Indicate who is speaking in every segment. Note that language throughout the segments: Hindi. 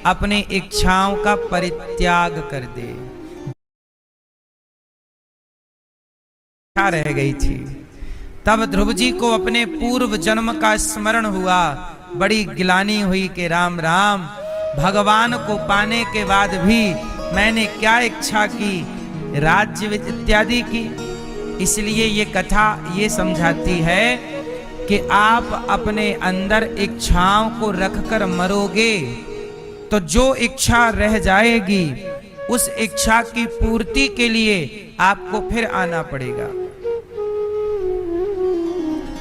Speaker 1: अपनी इच्छाओं का परित्याग कर दे। रह गई थी। तब ध्रुव जी को अपने पूर्व जन्म का स्मरण हुआ। बड़ी गिलानी हुई कि राम राम, भगवान को पाने के बाद भी मैंने क्या इच्छा की, राज्य इत्यादि की। इसलिए ये कथा ये समझाती है कि आप अपने अंदर इच्छाओं को रखकर मरोगे तो जो इच्छा रह जाएगी उस इच्छा की पूर्ति के लिए आपको फिर आना पड़ेगा।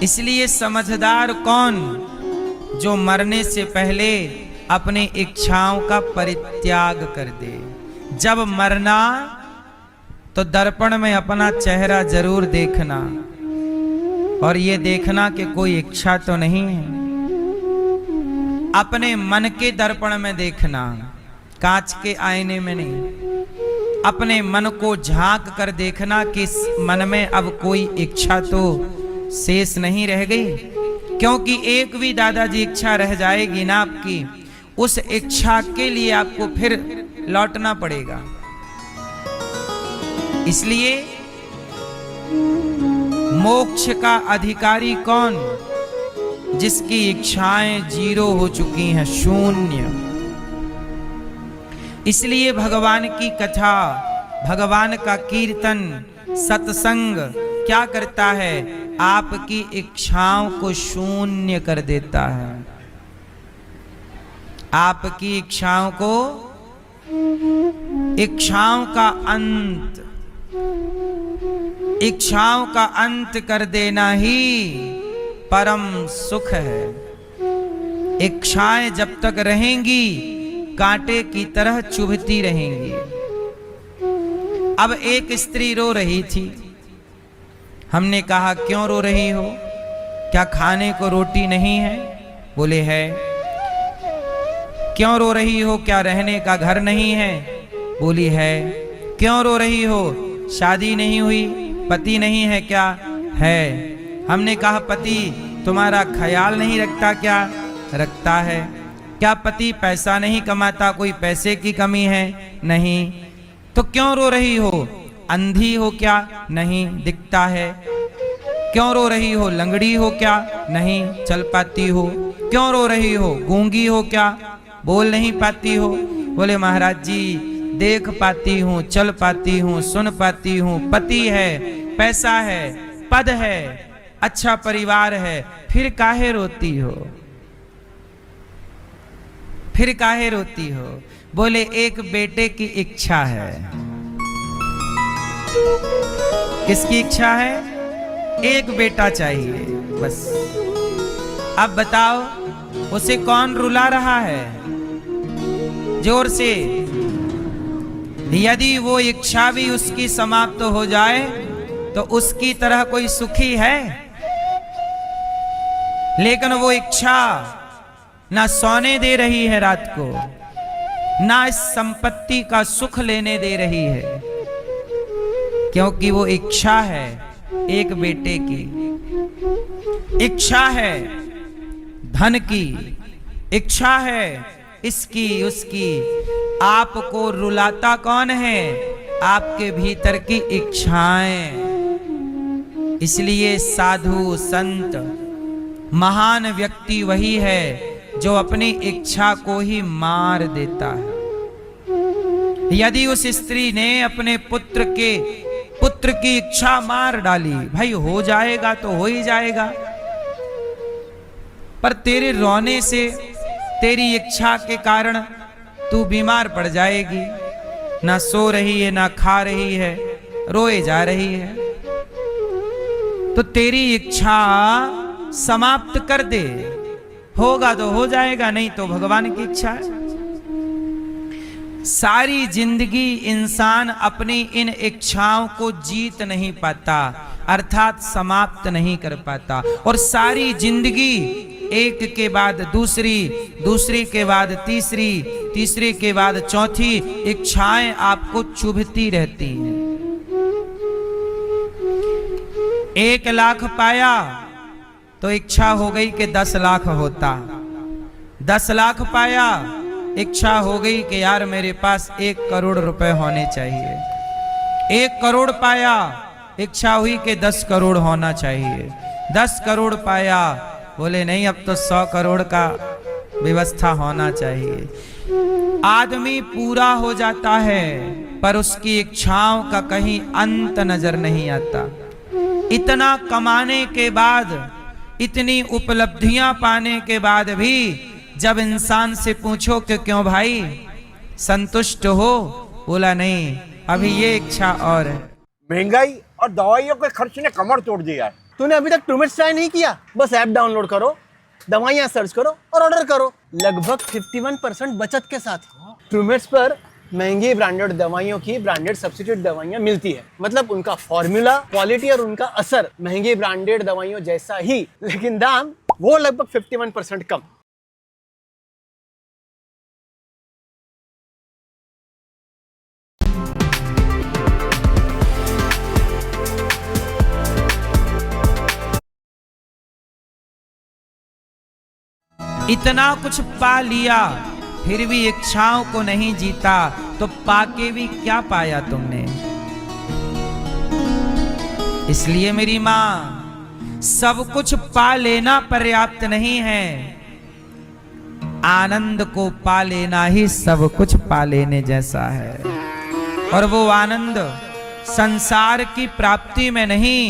Speaker 1: इसलिए समझदार कौन, जो मरने से पहले अपनी इच्छाओं का परित्याग कर दे। जब मरना तो दर्पण में अपना चेहरा जरूर देखना, और ये देखना कि कोई इच्छा तो नहीं है। अपने मन के दर्पण में देखना, कांच के आईने में नहीं। अपने मन को झांक कर देखना कि मन में अब कोई इच्छा तो शेष नहीं रह गई, क्योंकि एक भी दादाजी इच्छा रह जाएगी ना आपकी, उस इच्छा के लिए आपको फिर लौटना पड़ेगा। इसलिए मोक्ष का अधिकारी कौन, जिसकी इच्छाएं जीरो हो चुकी हैं, शून्य। इसलिए भगवान की कथा, भगवान का कीर्तन, सत्संग क्या करता है, आपकी इच्छाओं को शून्य कर देता है। आपकी इच्छाओं को, इच्छाओं का अंत, इच्छाओं का अंत कर देना ही परम सुख है। इच्छाएं जब तक रहेंगी कांटे की तरह चुभती रहेंगी। अब एक स्त्री रो रही थी। हमने कहा क्यों रो रही हो, क्या खाने को रोटी नहीं है? बोले है। क्यों रो रही हो, क्या रहने का घर नहीं है? बोली है। क्यों रो रही हो, शादी नहीं हुई, पति नहीं है क्या? है। हमने कहा पति तुम्हारा ख्याल नहीं रखता क्या? रखता है। क्या पति पैसा नहीं कमाता, कोई पैसे की कमी है? नहीं। तो क्यों रो रही हो? अंधी हो क्या? नहीं, दिखता है। क्यों रो रही हो? लंगड़ी हो क्या? नहीं, चल पाती हो। क्यों रो रही हो? गूंगी हो क्या? बोल नहीं पाती हो? बोले महाराज जी देख पाती हूँ, चल पाती हूँ, सुन पाती हूँ, पति है, पैसा है, पद है, अच्छा परिवार है, फिर काहे रोती हो? फिर काहे रोती हो? बोले एक बेटे की इच्छा है। किसकी इच्छा है? एक बेटा चाहिए बस। अब बताओ उसे कौन रुला रहा है? जोर से। यदि वो इच्छा भी उसकी समाप्त हो जाए तो उसकी तरह कोई सुखी है? लेकिन वो इच्छा ना सोने दे रही है रात को, ना इस संपत्ति का सुख लेने दे रही है, क्योंकि वो इच्छा है एक बेटे की, इच्छा है धन की, इच्छा है इसकी उसकी। आपको रुलाता कौन है? आपके भीतर की इच्छाएं। इसलिए साधु संत महान व्यक्ति वही है जो अपनी इच्छा को ही मार देता है। यदि उस स्त्री ने अपने पुत्र की इच्छा मार डाली, भाई हो जाएगा तो हो ही जाएगा, पर तेरे रोने से, तेरी इच्छा के कारण तू बीमार पड़ जाएगी। ना सो रही है, ना खा रही है, रोए जा रही है। तो तेरी इच्छा समाप्त कर दे, होगा तो हो जाएगा, नहीं तो भगवान की इच्छा है। सारी जिंदगी इंसान अपनी इन इच्छाओं को जीत नहीं पाता, अर्थात समाप्त नहीं कर पाता, और सारी जिंदगी एक के बाद दूसरी, दूसरी के बाद तीसरी, तीसरी के बाद चौथी इच्छाएं आपको चुभती रहती हैं। 1 लाख पाया तो इच्छा हो गई कि 10 लाख होता। 10 लाख पाया, इच्छा हो गई कि यार मेरे पास 1 करोड़ रुपए होने चाहिए। 1 करोड़ पाया, इच्छा हुई कि 10 करोड़ होना चाहिए। 10 करोड़ पाया, बोले नहीं अब तो 100 करोड़ का व्यवस्था होना चाहिए। आदमी पूरा हो जाता है पर उसकी इच्छाओं का कहीं अंत नजर नहीं आता। इतना कमाने के बाद, इतनी उपलब्धियां पाने के बाद भी जब इंसान से पूछो कि क्यों भाई संतुष्ट हो, बोला नहीं अभी ये इच्छा और है।
Speaker 2: महंगाई और दवाइयों के खर्च ने कमर तोड़ दिया है।
Speaker 3: तूने अभी तक ट्रूमेट्स ट्राई नहीं किया? बस ऐप डाउनलोड करो, दवाइयाँ सर्च करो और ऑर्डर करो, लगभग 51% बचत के साथ। ट्रूमेट्स पर महंगी ब्रांडेड दवाइयों की ब्रांडेड सब्स्टिट्यूट दवाइयाँ मिलती है। मतलब उनका फॉर्मूला, क्वालिटी और उनका असर महंगी ब्रांडेड दवाइयों जैसा ही, लेकिन दाम वो लगभग 51% कम।
Speaker 1: इतना कुछ पा लिया फिर भी इच्छाओं को नहीं जीता तो पाके भी क्या पाया तुमने। इसलिए मेरी मां, सब कुछ पा लेना पर्याप्त नहीं है, आनंद को पा लेना ही सब कुछ पा लेने जैसा है। और वो आनंद संसार की प्राप्ति में नहीं,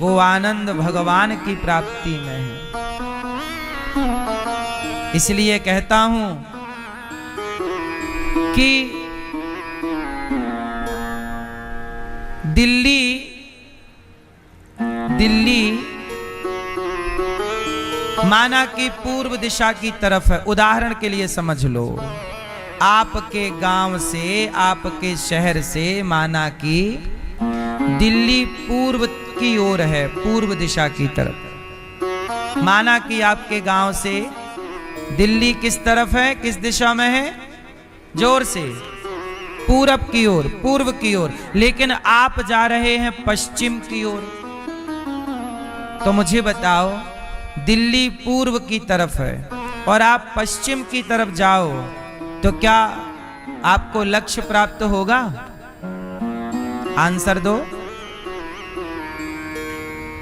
Speaker 1: वो आनंद भगवान की प्राप्ति में है। इसलिए कहता हूं कि दिल्ली माना कि पूर्व दिशा की तरफ है। उदाहरण के लिए समझ लो, आपके गांव से, आपके शहर से माना कि दिल्ली पूर्व की ओर है, पूर्व दिशा की तरफ। माना कि आपके गांव से दिल्ली किस तरफ है, किस दिशा में है? जोर से, पूरब की ओर, पूर्व की ओर। लेकिन आप जा रहे हैं पश्चिम की ओर। तो मुझे बताओ, दिल्ली पूर्व की तरफ है और आप पश्चिम की तरफ जाओ तो क्या आपको लक्ष्य प्राप्त होगा? आंसर दो।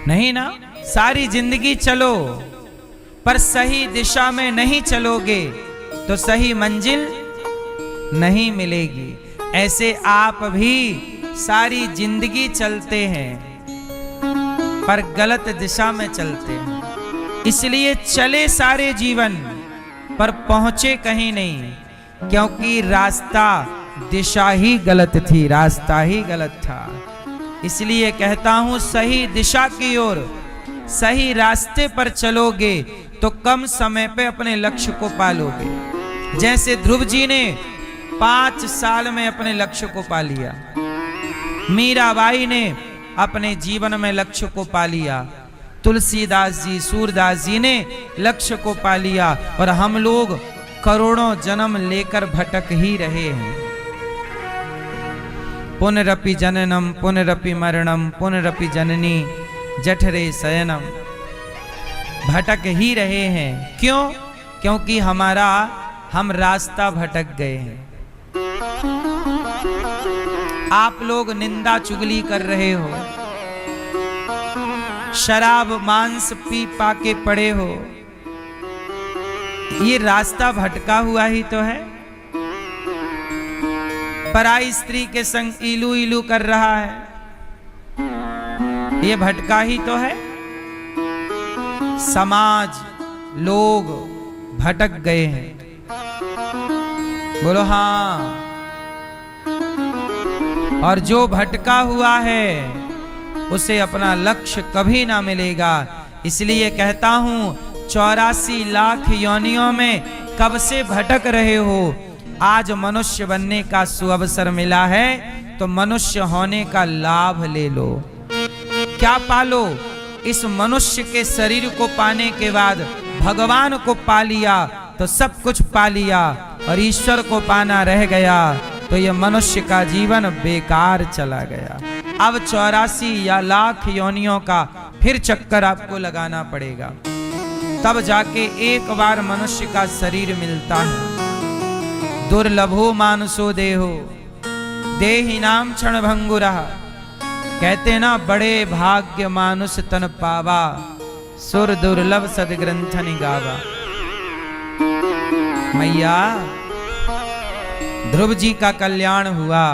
Speaker 1: नहीं ना। सारी जिंदगी चलो पर सही दिशा में नहीं चलोगे तो सही मंजिल नहीं मिलेगी। ऐसे आप भी सारी जिंदगी चलते हैं पर गलत दिशा में चलते हैं। इसलिए चले सारे जीवन पर पहुंचे कहीं नहीं, क्योंकि रास्ता, दिशा ही गलत थी, रास्ता ही गलत था। इसलिए कहता हूं सही दिशा की ओर, सही रास्ते पर चलोगे तो कम समय पे अपने लक्ष्य को पालोगे। जैसे ध्रुव जी ने 5 साल में अपने लक्ष्य को पा लिया, मीराबाई ने अपने जीवन में लक्ष्य को पा लिया, तुलसीदास जी, सूरदास जी ने लक्ष्य को पा लिया, और हम लोग करोड़ों जन्म लेकर भटक ही रहे हैं। पुनरपि जननम पुनरपि मरणम पुनरपि जननी जठरे शयनम। भटक ही रहे हैं। क्यों? क्योंकि हम रास्ता भटक गए हैं। आप लोग निंदा चुगली कर रहे हो, शराब मांस पी पाके पड़े हो, ये रास्ता भटका हुआ ही तो है। पराई स्त्री के संग इलू इलू कर रहा है, ये भटका ही तो है। समाज, लोग भटक गए हैं। बोलो हाँ। और जो भटका हुआ है उसे अपना लक्ष्य कभी ना मिलेगा। इसलिए कहता हूं 84 लाख योनियों में कब से भटक रहे हो, आज मनुष्य बनने का सुअवसर मिला है तो मनुष्य होने का लाभ ले लो। क्या पालो? इस मनुष्य के शरीर को पाने के बाद भगवान को पा लिया तो सब कुछ पा लिया, और ईश्वर को पाना रह गया तो यह मनुष्य का जीवन बेकार चला गया। अब 84 लाख योनियों का फिर चक्कर आपको लगाना पड़ेगा, तब जाके एक बार मनुष्य का शरीर मिलता है। दुर्लभो मानसो देहो देहि नाम क्षण भंगुरः। कहते ना बड़े भाग्य मानुष तन पावा सुर दुर्लभ सदग्रंथ निगावा। मैया ध्रुव जी का कल्याण हुआ।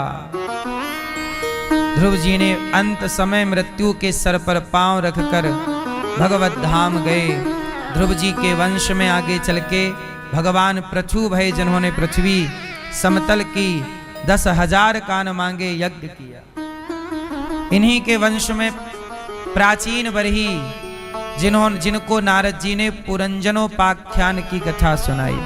Speaker 1: ध्रुव जी ने अंत समय मृत्यु के सर पर पांव रखकर भगवत धाम गए। ध्रुव जी के वंश में आगे चल के भगवान पृथु भय, जिन्होंने पृथ्वी समतल की 10,000 कान मांगे यज्ञ किया। इन्हीं के वंश में प्राचीन बरही, जिनको नारद जी ने पुरंजनोपाख्यान की कथा सुनाई।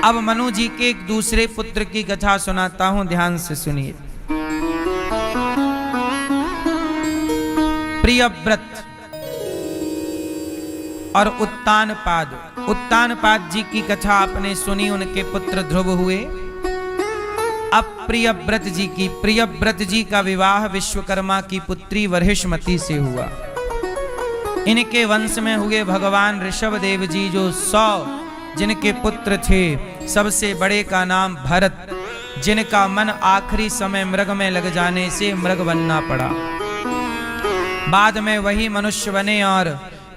Speaker 1: अब मनु जी के एक दूसरे पुत्र की कथा सुनाता हूं, ध्यान से सुनिए। प्रियव्रत और उत्तानपाद। उत्तानपाद जी की कथा आपने सुनी, उनके पुत्र ध्रुव हुए। अब प्रियव्रत जी की, प्रियव्रत जी का विवाह विश्वकर्मा की पुत्री वरहिष्मति से हुआ। इनके वंश में हुए भगवान ऋषभ देव जी, जो 100 जिनके पुत्र थे। सबसे बड़े का नाम भरत, जिनका मन आखिरी समय मृग में लग जाने से मृग बनना पड़ा। बाद में वही मनुष्य बने और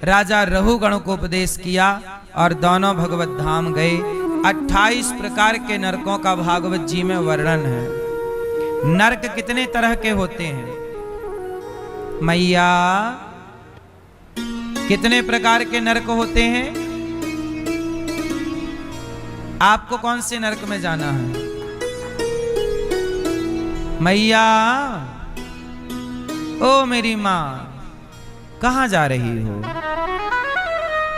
Speaker 1: राजा रहुगण को उपदेश किया और दोनों भगवत धाम गए। 28 प्रकार के नरकों का भागवत जी में वर्णन है। नरक कितने तरह के होते हैं मैया? कितने प्रकार के नरक होते हैं? आपको कौन से नरक में जाना है मैया? ओ मेरी माँ, कहां जा रही हो?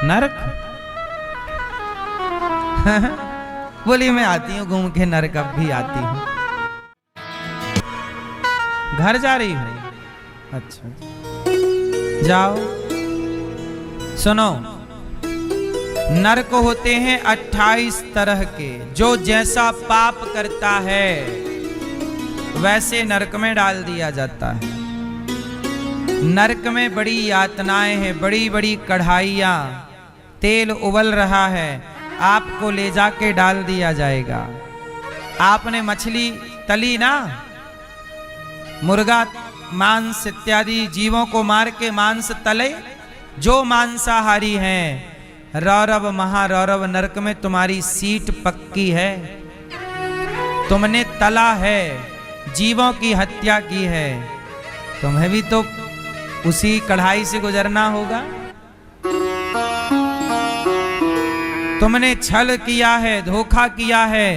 Speaker 1: नरक? बोली मैं आती हूँ घूम के नरक, अब भी आती हूँ। घर जा रही हो? अच्छा जाओ। सुनो, नरक होते हैं 28 तरह के। जो जैसा पाप करता है वैसे नरक में डाल दिया जाता है। नरक में बड़ी यातनाएं हैं, बड़ी बड़ी कढ़ाइयां, तेल उबल रहा है, आपको ले जाके डाल दिया जाएगा। आपने मछली तली ना, मुर्गा मांस इत्यादि जीवों को मार के मांस तले। जो मांसाहारी हैं, रौरव महारौरव नरक में तुम्हारी सीट पक्की है। तुमने तला है, जीवों की हत्या की है, तुम्हें भी तो उसी कढ़ाई से गुजरना होगा। तुमने छल किया है, धोखा किया है,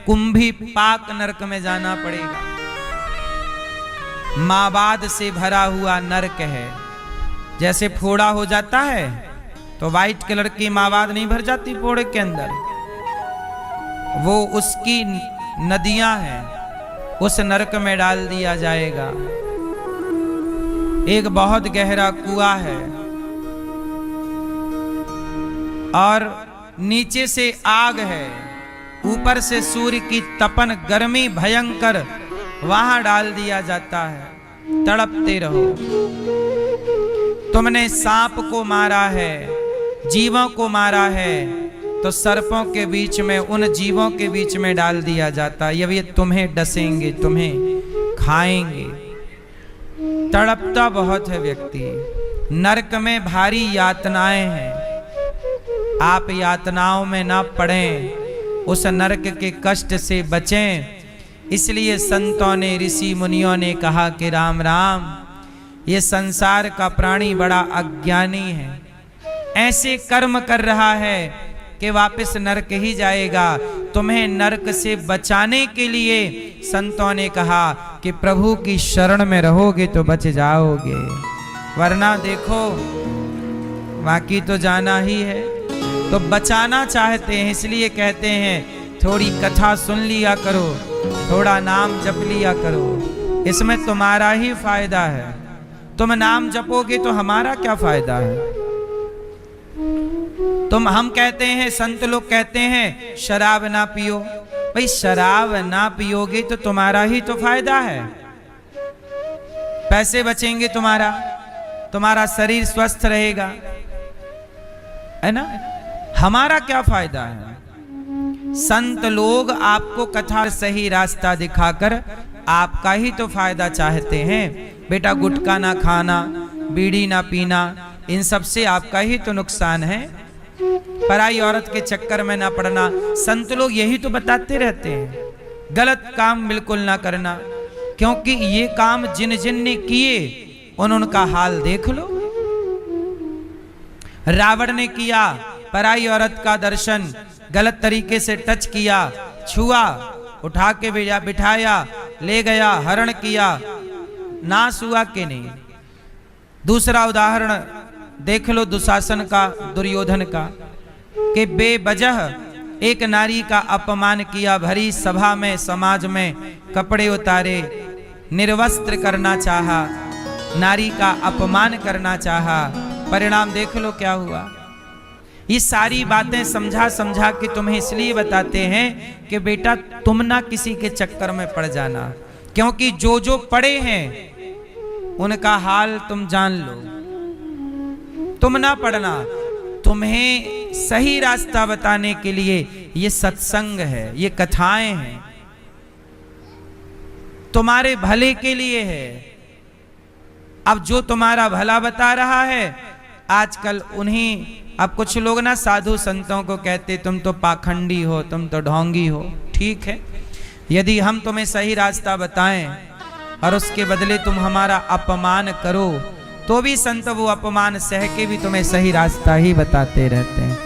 Speaker 1: कुंभी पाक नरक में जाना पड़ेगा। मावाद से भरा हुआ नरक है। जैसे फोड़ा हो जाता है तो वाइट कलर की मावाद नहीं भर जाती फोड़े के अंदर, वो उसकी नदियां हैं, उस नरक में डाल दिया जाएगा। एक बहुत गहरा कुआं है और नीचे से आग है, ऊपर से सूर्य की तपन गर्मी भयंकर, वहां डाल दिया जाता है। तड़पते रहो। तुमने सांप को मारा है, जीवों को मारा है, तो सर्पों के बीच में, उन जीवों के बीच में डाल दिया जाता है। ये तुम्हें डसेंगे, तुम्हें खाएंगे। तड़पता बहुत है व्यक्ति। नरक में भारी यातनाएं हैं, आप यातनाओं में ना पड़ें, उस नरक के कष्ट से बचें। इसलिए संतों ने, ऋषि मुनियों ने कहा कि राम राम, ये संसार का प्राणी बड़ा अज्ञानी है, ऐसे कर्म कर रहा है कि वापस नरक ही जाएगा। तुम्हें नरक से बचाने के लिए संतों ने कहा कि प्रभु की शरण में रहोगे तो बच जाओगे, वरना देखो बाकी तो जाना ही है। तो बचाना चाहते हैं, इसलिए कहते हैं थोड़ी कथा सुन लिया करो, थोड़ा नाम जप लिया करो, इसमें तुम्हारा ही फायदा है। तुम नाम जपोगे तो हमारा क्या फायदा है? हम कहते हैं, संत लोग कहते हैं शराब ना पियो। भाई शराब ना पियोगे तो तुम्हारा ही तो फायदा है, पैसे बचेंगे, तुम्हारा शरीर स्वस्थ रहेगा, है ना। हमारा क्या फायदा है? संत लोग आपको कथा सही रास्ता दिखाकर आपका ही तो फायदा चाहते हैं। बेटा गुटखा ना खाना, बीड़ी ना पीना, इन सब से आपका ही तो नुकसान है। पराई औरत के चक्कर में ना पड़ना, संत लोग यही तो बताते रहते हैं। गलत काम बिल्कुल ना करना, क्योंकि ये काम जिन जिन ने किए उनका हाल देख लो। रावण ने किया, पराई औरत का दर्शन, गलत तरीके से टच किया, छुआ, उठा के बिठाया, ले गया, हरण किया, नाश हुआ कि नहीं? दूसरा उदाहरण देख लो दुशासन का, दुर्योधन का, कि बेवजह एक नारी का अपमान किया, भरी सभा में, समाज में कपड़े उतारे, निर्वस्त्र करना चाहा, नारी का अपमान करना चाहा, परिणाम देख लो क्या हुआ। ये सारी बातें समझा समझा के तुम्हें इसलिए बताते हैं कि बेटा तुम ना किसी के चक्कर में पड़ जाना, क्योंकि जो जो पड़े हैं उनका हाल तुम जान लो। तुम ना पड़ना। तुम्हें सही रास्ता बताने के लिए ये सत्संग है, ये कथाएं हैं, तुम्हारे भले के लिए है। अब जो तुम्हारा भला बता रहा है, आजकल उन्हीं, अब कुछ लोग ना साधु संतों को कहते तुम तो पाखंडी हो, तुम तो ढोंगी हो। ठीक है, यदि हम तुम्हें सही रास्ता बताएं और उसके बदले तुम हमारा अपमान करो, तो भी संत वो अपमान सह के भी तुम्हें सही रास्ता ही बताते रहते हैं।